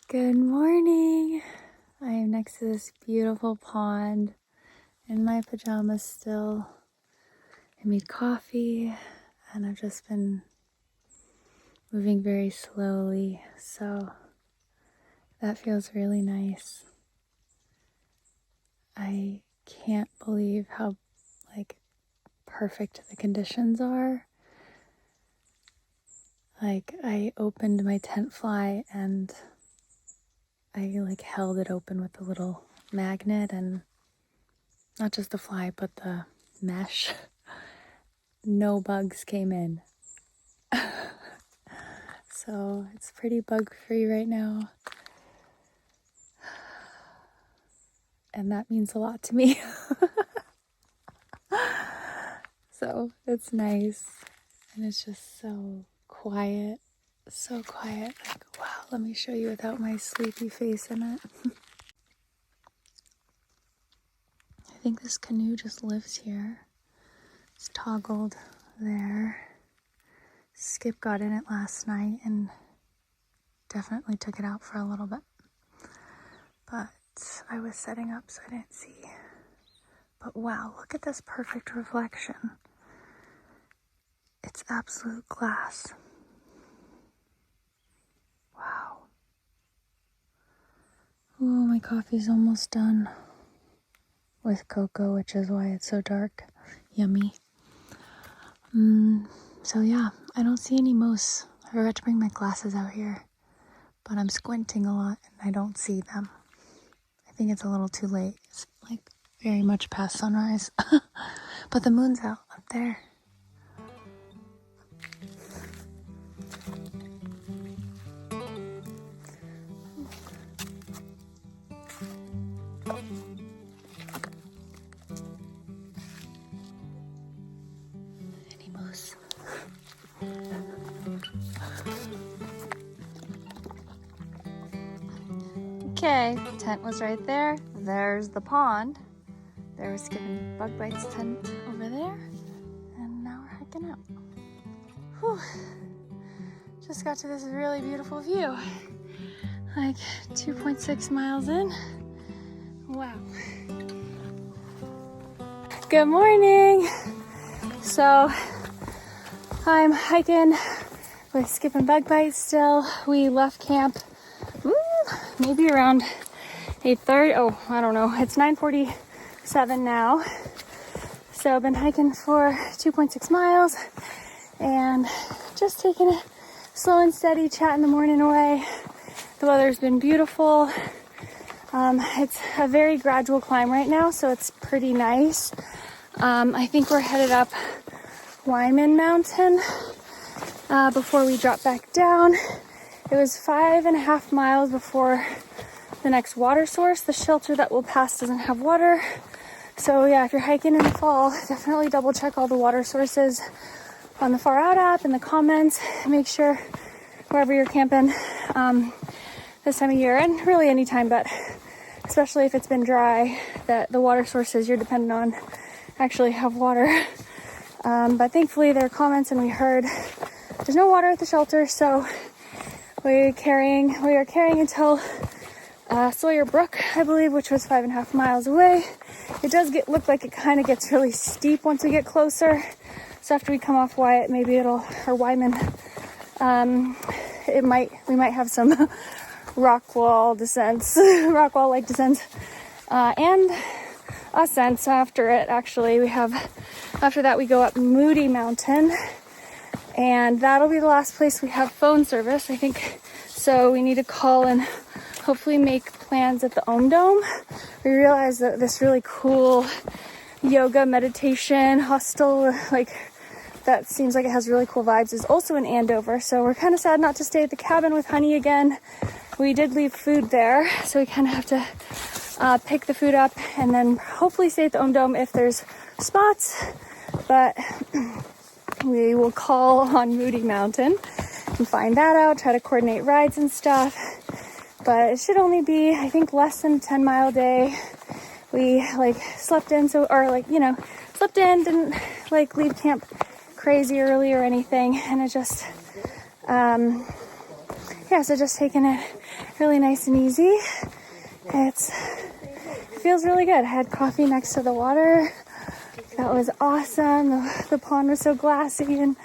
Good morning. I am next to this beautiful pond in my pajamas still. I made coffee and I've just been moving very slowly, so that feels really nice. I can't believe how perfect the conditions are. I opened my tent fly and I held it open with a little magnet, and not just the fly but the mesh. No bugs came in. So it's pretty bug free right now. And that means a lot to me. So it's nice. And it's just so quiet. So quiet. Wow, let me show you without my sleepy face in it. I think this canoe just lives here. It's toggled there. Skip got in it last night and definitely took it out for a little bit. But I was setting up so I didn't see. But wow, look at this perfect reflection. It's absolute glass. Wow. Oh, my coffee's almost done. With cocoa, which is why it's so dark. Yummy. So yeah, I don't see any moose. I forgot to bring my glasses out here. But I'm squinting a lot and I don't see them. I think it's a little too late. It's very much past sunrise. But the moon's out up there. Any moose? Okay, tent was right there. There's the pond. There was Skipping Bug Bites tent over there. And now we're hiking out. Whew. Just got to this really beautiful view. 2.6 miles in. Wow. Good morning. So I'm hiking with Skipping Bug Bites still. We left camp maybe around 8:30. Oh, I don't know. It's 9:47 now. So I've been hiking for 2.6 miles and just taking it slow and steady, chatting the morning away. The weather's been beautiful. It's a very gradual climb right now, so it's pretty nice. I think we're headed up Wyman Mountain before we drop back down. It was 5.5 miles before the next water source. The shelter that we'll pass doesn't have water. So yeah, if you're hiking in the fall, definitely double check all the water sources on the Far Out app in the comments. Make sure wherever you're camping this time of year, and really any time, but especially if it's been dry, that the water sources you're dependent on actually have water. But thankfully there are comments and we heard there's no water at the shelter, so we are carrying until Sawyer Brook, I believe, which was 5.5 miles away. It does look like it kind of gets really steep once we get closer. So after we come off Wyatt, Wyman, we might have some rock wall like descents, and ascents after it. Actually, after that we go up Moody Mountain, and that'll be the last place we have phone service, I think. So we need to call and hopefully make plans at the Dome. We realized that this really cool yoga meditation hostel, that seems like it has really cool vibes, is also in Andover. So we're kind of sad not to stay at the cabin with Honey again. We did leave food there, so we kind of have to pick the food up and then hopefully stay at the Dome if there's spots. But we will call on Moody Mountain and find that out, try to coordinate rides and stuff. But it should only be, I think, less than a 10-mile day. We slept in, didn't leave camp crazy early or anything, and it just so just taking it really nice and easy. It feels really good. I had coffee next to the water. That was awesome. The pond was so glassy and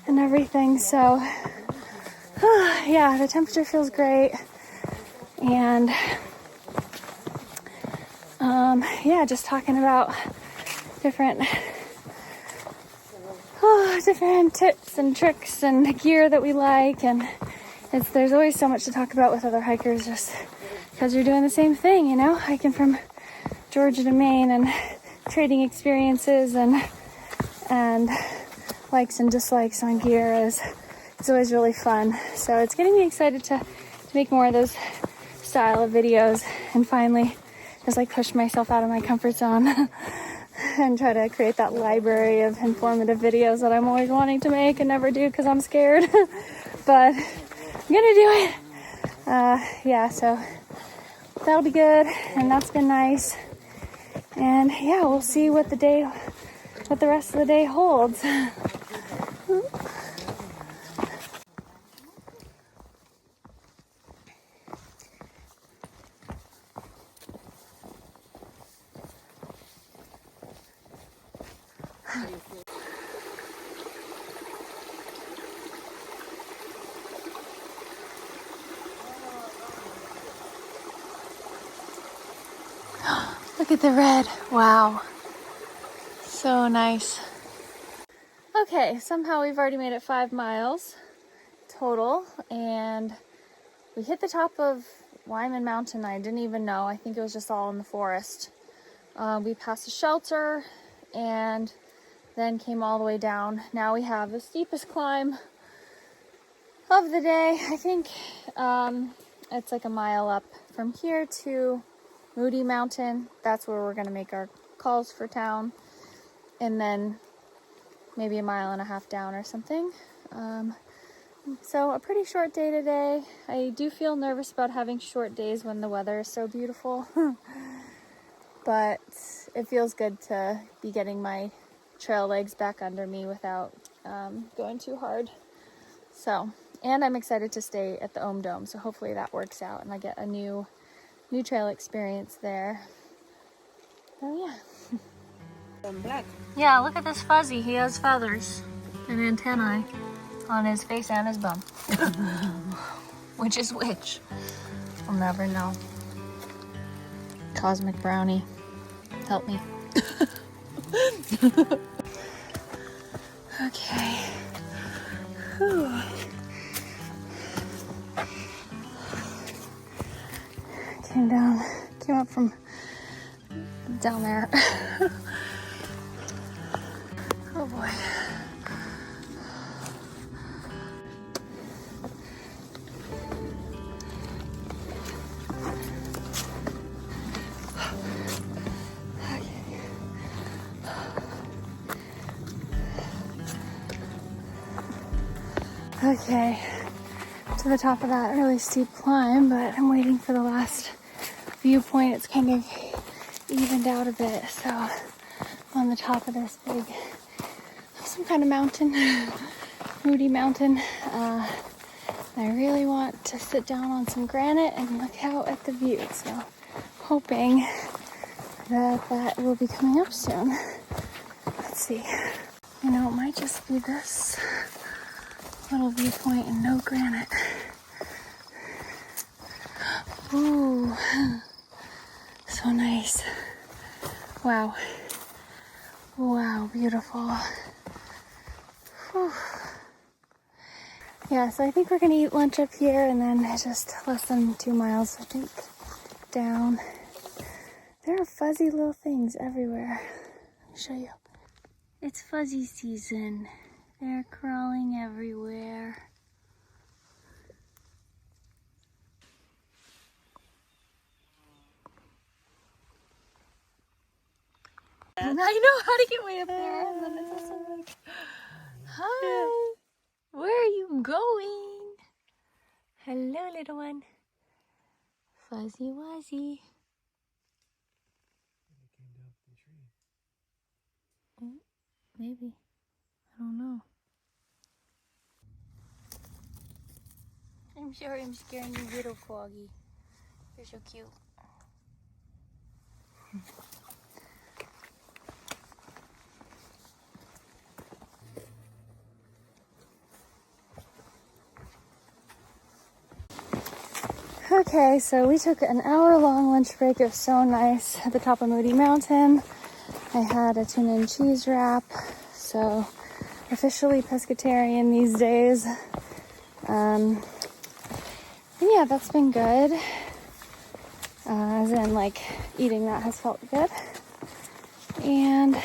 everything. So yeah, the temperature feels great. And yeah, just talking about different tips and tricks and gear that we like. And there's always so much to talk about with other hikers, just because you're doing the same thing, you know, hiking from Georgia to Maine and trading experiences and likes and dislikes on gear is always really fun. So it's getting me excited to make more of those style of videos and finally just like push myself out of my comfort zone and try to create that library of informative videos that I'm always wanting to make and never do because I'm scared. But I'm gonna do it. Yeah, so that'll be good, and that's been nice. And yeah, we'll see what the rest of the day holds. Look at the red. Wow. So nice. Okay, somehow we've already made it 5 miles total, and we hit the top of Wyman Mountain. I didn't even know. I think it was just all in the forest. We passed a shelter and then came all the way down. Now we have the steepest climb of the day. I think it's like a mile up from here to Moody Mountain. That's where we're going to make our calls for town. And then maybe a mile and a half down or something. So a pretty short day today. I do feel nervous about having short days when the weather is so beautiful. But it feels good to be getting my trail legs back under me without going too hard. So, and I'm excited to stay at the Ohm Dome, so hopefully that works out and I get a new trail experience there. Oh yeah. Black. Yeah, look at this fuzzy. He has feathers and antennae on his face and his bum. Which is which? We'll never know. Cosmic brownie. Help me. Okay. Whew. Came up from down there. Oh boy. Okay, to the top of that really steep climb, but I'm waiting for the last viewpoint. It's kind of evened out a bit, so I'm on the top of this big, some kind of mountain, Moody Mountain. I really want to sit down on some granite and look out at the view, so hoping that will be coming up soon. Let's see. You know, it might just be this little viewpoint and no granite. Ooh, so nice. Wow. Wow, beautiful. Whew. Yeah, so I think we're gonna eat lunch up here and then just less than 2 miles, I think, down. There are fuzzy little things everywhere. Let me show you. It's fuzzy season. They're crawling everywhere. And I know how to get way up there. And then it's also like, hi, where are you going? Hello, little one. Fuzzy wuzzy. Maybe. I don't know. I'm sorry I'm scaring you, little corgi. You're so cute. Okay, so we took an hour-long lunch break. It was so nice at the top of Moody Mountain. I had a tuna and cheese wrap, so officially pescatarian these days. And yeah, that's been good. As in, like, eating that has felt good. And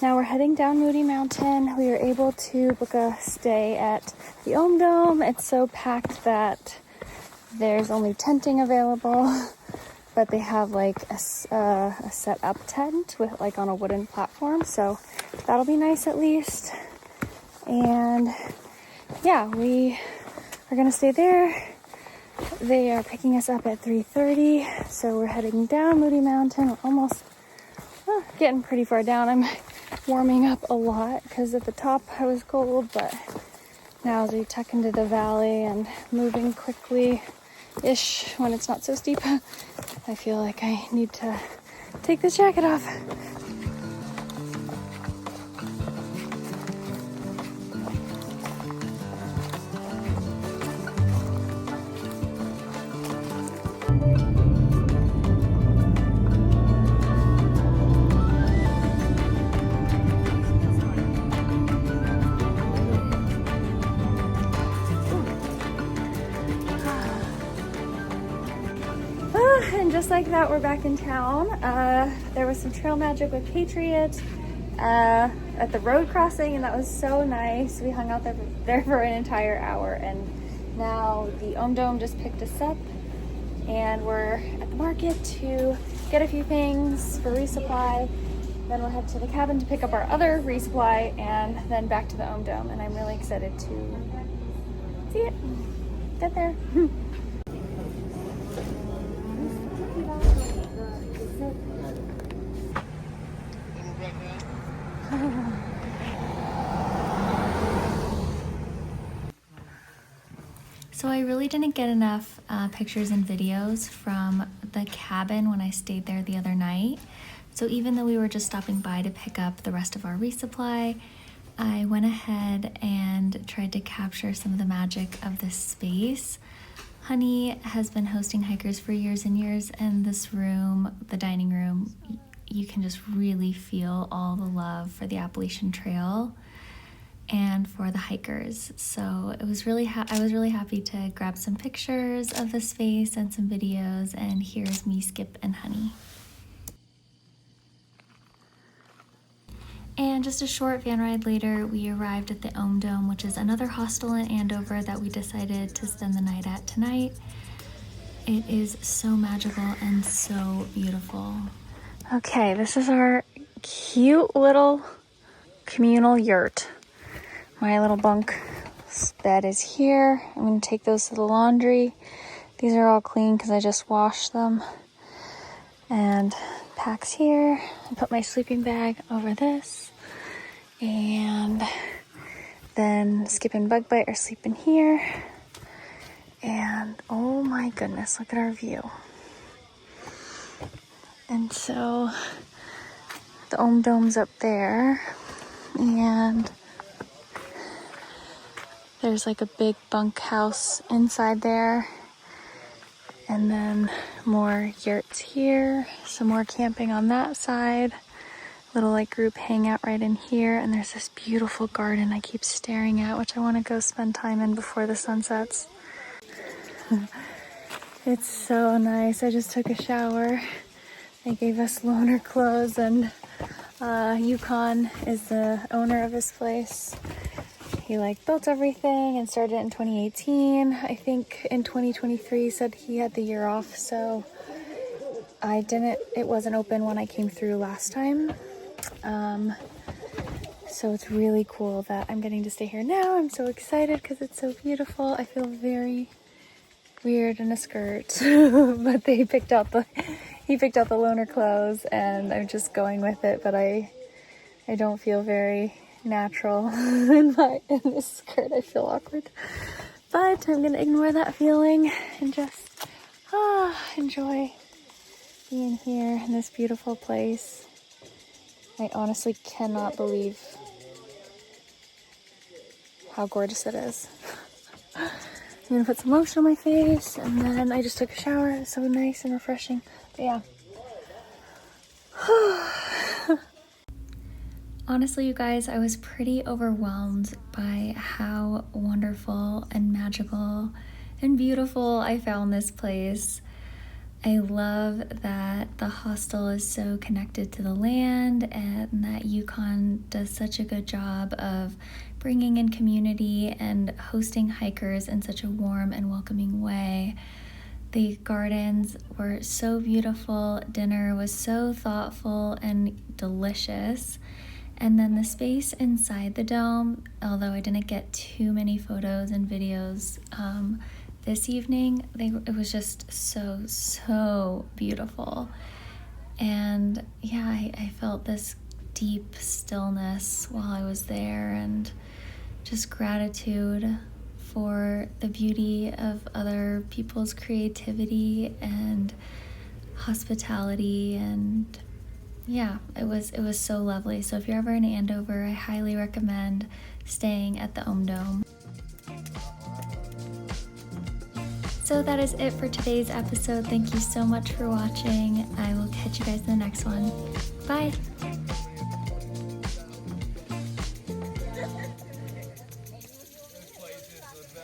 now we're heading down Moody Mountain. We were able to book a stay at the Dome. It's so packed that there's only tenting available, but they have like a set up tent with like on a wooden platform, so that'll be nice at least. And yeah, we are gonna stay there. They are picking us up at 3:30, so we're heading down Moody Mountain. We're almost getting pretty far down. I'm warming up a lot because at the top I was cold, but now as we tuck into the valley and moving quickly-ish when it's not so steep, I feel like I need to take this jacket off. And just like that, we're back in town. There was some trail magic with Patriot at the road crossing, and that was so nice. We hung out there for an entire hour, and now the Dome just picked us up, and we're at the market to get a few things for resupply. Then we'll head to the cabin to pick up our other resupply, and then back to the Dome. And I'm really excited to see it, get there. So I really didn't get enough pictures and videos from the cabin when I stayed there the other night. So even though we were just stopping by to pick up the rest of our resupply, I went ahead and tried to capture some of the magic of this space. Honey has been hosting hikers for years and years, and this room, the dining room, you can just really feel all the love for the Appalachian Trail and for the hikers. So it was I was really happy to grab some pictures of the space and some videos, and here's me, Skip, and Honey. And just a short van ride later, we arrived at the Dome, which is another hostel in Andover that we decided to spend the night at tonight. It is so magical and so beautiful. Okay, this is our cute little communal yurt. My little bunk bed is here. I'm going to take those to the laundry. These are all clean because I just washed them. And packs here. I put my sleeping bag over this. And then Skip and Bug Bite are sleeping here. And oh my goodness, look at our view. And so the Dome's up there. And there's like a big bunkhouse inside there. And then more yurts here, some more camping on that side, little like group hangout right in here, and there's this beautiful garden I keep staring at, which I want to go spend time in before the sun sets. It's so nice. I just took a shower. They gave us loaner clothes, and Yukon is the owner of this place. He like built everything and started it in 2018. I think in 2023 he said he had the year off, so it wasn't open when I came through last time. So it's really cool that I'm getting to stay here now. I'm so excited because it's so beautiful. I feel very weird in a skirt, but he picked out the loaner clothes, and I'm just going with it, but I don't feel very natural in this skirt. I feel awkward, But I'm gonna ignore that feeling and just enjoy being here in this beautiful place. I honestly cannot believe how gorgeous it is. I'm gonna put some lotion on my face, and then I just took a shower. It's so nice and refreshing. But yeah. Honestly, you guys, I was pretty overwhelmed by how wonderful and magical and beautiful I found this place. I love that the hostel is so connected to the land and that Yukon does such a good job of bringing in community and hosting hikers in such a warm and welcoming way. The gardens were so beautiful, dinner was so thoughtful and delicious. And then the space inside the dome, although I didn't get too many photos and videos this evening, it was just so beautiful. And yeah, I felt this deep stillness while I was there, and just gratitude for the beauty of other people's creativity and hospitality. And yeah, it was so lovely. So if you're ever in Andover, I highly recommend staying at the Dome. So that is it for today's episode. Thank you so much for watching. I will catch you guys in the next one. Bye!